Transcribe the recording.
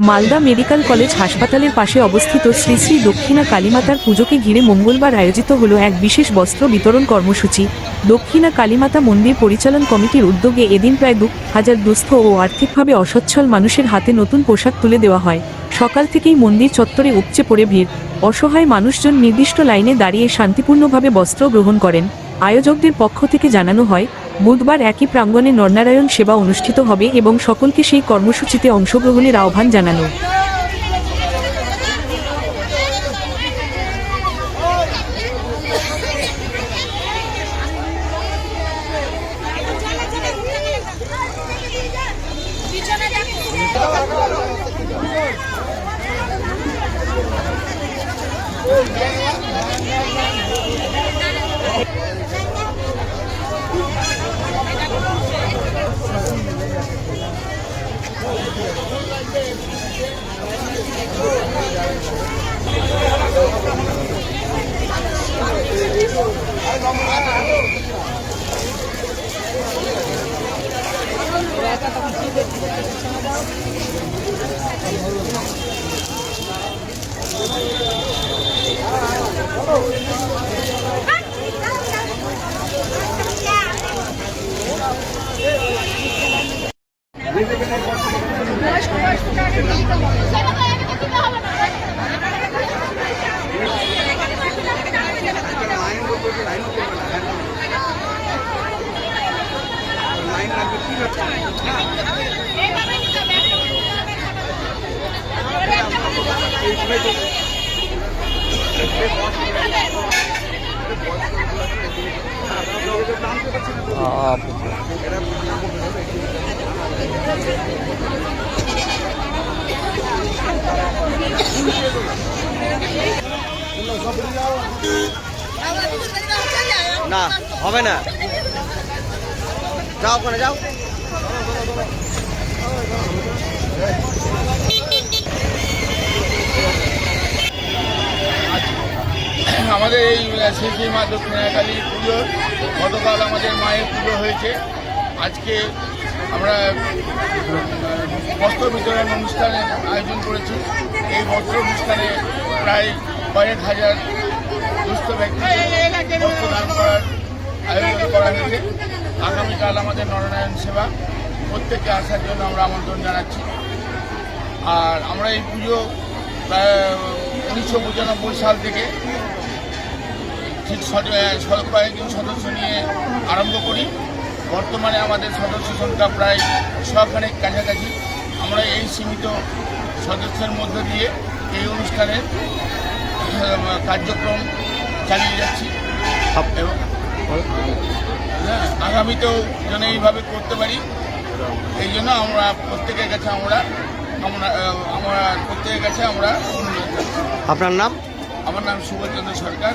Malda medical college হাসপাতালের পাশে অবস্থিত শ্রী শ্রী দক্ষিণা কালীমাতার পুজোকে ঘিরে মঙ্গলবার আয়োজিত হলো এক বিশেষ বস্ত্র বিতরণ কর্মসূচি। দক্ষিণা কালীমাতা মন্দির পরিচালন কমিটির উদ্যোগে এদিন প্রায় 2000 দুস্থ ও আর্থিকভাবে অসচ্ছল মানুষের হাতে নতুন পোশাক তুলে দেওয়া হয়। সকাল থেকেই মন্দির চত্বরে উপচে পড়ে ভিড়। অসহায় মানুষজন নির্দিষ্ট লাইনে দাঁড়িয়ে শান্তিপূর্ণভাবে বস্ত্র গ্রহণ করেন। আয়োজকদের পক্ষ থেকে জানানো হয়, বুধবার একই প্রাঙ্গণে নরনারায়ণ সেবা অনুষ্ঠিত হবে এবং সকলকে সেই কর্মসূচিতে অংশগ্রহণের আহ্বান জানানো। না হবে না, যাও ওখানে যাও। আমাদের এই শ্রী শ্রী মা দক্ষিণা কালী পুজো, গতকাল আমাদের মায়ের পুজো হয়েছে। আজকে আমরা বস্ত্র বিতরণ অনুষ্ঠানের আয়োজন করেছি। এই বস্ত্র অনুষ্ঠানে প্রায় কয়েক হাজার দুস্থ ব্যক্তিকে বস্ত্র দান করার আয়োজন করা হয়েছে। আগামীকাল আমাদের নরনারায়ণ সেবা, প্রত্যেককে আসার জন্য আমরা আমন্ত্রণ জানাচ্ছি। আর আমরা এই পুজো প্রায় 1995 সাল থেকে ঠিক কয়েকজন সদস্য নিয়ে আরম্ভ করি। বর্তমানে আমাদের সদস্য সংখ্যা প্রায় 100খানেক কাছাকাছি। আমরা এই সীমিত সদস্যের মধ্য দিয়ে এই অনুষ্ঠানের কার্যক্রম চালিয়ে যাচ্ছি এবং আগামীতেও যেন এইভাবে করতে পারি, এই জন্য আমরা প্রত্যেকের কাছে আমরা প্রত্যেকের কাছে আমরা অনুরোধ করছি। আপনার নাম? আমার নাম সুবোধচন্দ্র সরকার।